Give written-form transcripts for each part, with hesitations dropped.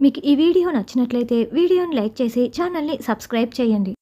మీకు ఈ వీడియో నచ్చినట్లయితే వీడియోని లైక్ చేసి ఛానల్ని సబ్స్క్రైబ్ చేయండి.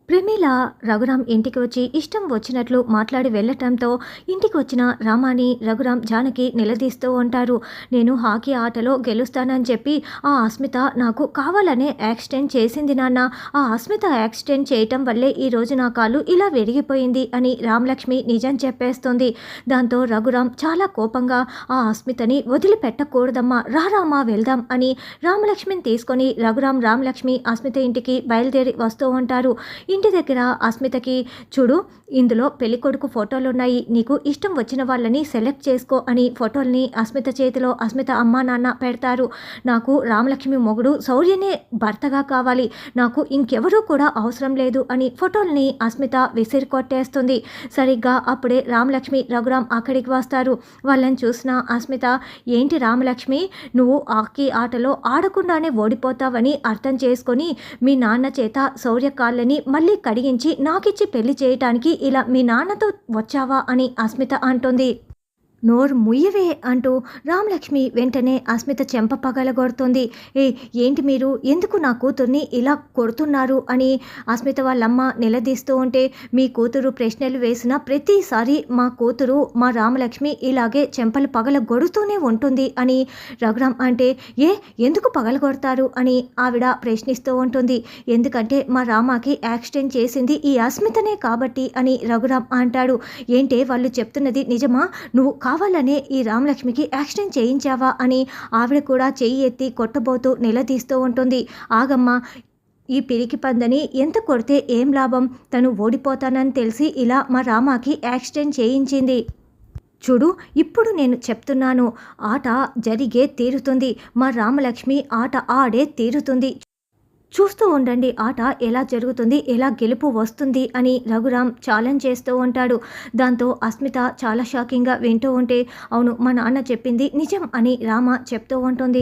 ప్రమీల రఘురాం ఇంటికి వచ్చి ఇష్టం వచ్చినట్లు మాట్లాడి వెళ్ళటంతో ఇంటికి వచ్చిన రామాని రఘురాం జానకి నిలదీస్తూ ఉంటారు. నేను హాకీ ఆటలో గెలుస్తానని చెప్పి ఆ అస్మిత నాకు కావాలనే యాక్సిడెంట్ చేసింది నాన్న. ఆ అస్మిత యాక్సిడెంట్ చేయటం వల్లే ఈరోజు నా కాలు ఇలా విరిగిపోయింది అని రామలక్ష్మి నిజం చెప్పేస్తుంది. దాంతో రఘురాం చాలా కోపంగా ఆ అస్మితని వదిలిపెట్టకూడదమ్మా, రామా వెళ్దాం అని రామలక్ష్మిని తీసుకొని రఘురాం రామలక్ష్మి అస్మిత ఇంటికి బయలుదేరి వస్తూ ఉంటారు. ఇంటి దగ్గర అస్మితకి, చూడు ఇందులో పెళ్ళికొడుకు ఫోటోలు ఉన్నాయి, నీకు ఇష్టం వచ్చిన వాళ్ళని సెలెక్ట్ చేసుకో అని ఫోటోల్ని అస్మిత చేతిలో అస్మిత అమ్మా నాన్న పెడతారు. నాకు రామలక్ష్మి మొగుడు శౌర్యనే భర్తగా కావాలి, నాకు ఇంకెవరూ కూడా అవసరం లేదు అని ఫోటోల్ని అస్మిత విసిరి కొట్టేస్తుంది. సరిగ్గా అప్పుడే రామలక్ష్మి రఘురాం అక్కడికి వస్తారు. వాళ్ళని చూసిన అస్మిత, ఏంటి రామలక్ష్మి, నువ్వు హాకీ ఆటలో ఆడకుండానే ఓడిపోతావని అర్థం చేసుకొని మీ నాన్న చేత శౌర్య కాళ్ళని మళ్ళీ కడిగించి నాకిచ్చి పెళ్లి చేయటానికి ఇలా మీ నాన్నతో వచ్చావా అని అస్మిత అంటుంది. నోరు ముయ్యవే అంటూ రామలక్ష్మి వెంటనే అస్మిత చెంప పగలగొడుతుంది. ఏంటి మీరు, ఎందుకు నా కూతుర్ని ఇలా కొడుతున్నారు అని అస్మిత వాళ్ళమ్మ నిలదీస్తూ ఉంటే, మీ కూతురు ప్రశ్నలు వేసిన ప్రతిసారి మా కూతురు మా రామలక్ష్మి ఇలాగే చెంపలు పగలగొడుతూనే ఉంటుంది అని రఘురాం అంటే, ఎందుకు పగలగొడతారు అని ఆవిడ ప్రశ్నిస్తూ ఉంటుంది. ఎందుకంటే మా రామాకి యాక్సిడెంట్ చేసింది ఈ అస్మితనే కాబట్టి అని రఘురాం అంటాడు. ఏంటే వాళ్ళు చెప్తున్నది నిజమా, నువ్వు కావాలనే ఈ రామలక్ష్మికి యాక్సిడెంట్ చేయించావా అని ఆవిడ కూడా చెయ్యి ఎత్తి కొట్టబోతూ నిలదీస్తూ ఉంటుంది. ఆగమ్మా, ఈ పిరికి పందని ఎంత కొడితే ఏం లాభం, తను ఓడిపోతానని తెలిసి ఇలా మా రామాకి యాక్సిడెంట్ చేయించింది. చూడు, ఇప్పుడు నేను చెప్తున్నాను, ఆట జరిగే తీరుతుంది, మా రామలక్ష్మి ఆట ఆడే తీరుతుంది, చూస్తూ ఉండండి ఆట ఎలా జరుగుతుంది, ఎలా గెలుపు వస్తుంది అని రఘురాం ఛాలెంజ్ చేస్తూ ఉంటాడు. దాంతో అస్మిత చాలా షాకింగ్గా వింటూ ఉంటే, అవును మా నాన్న చెప్పింది నిజం అని రామ చెప్తూ ఉంటుంది.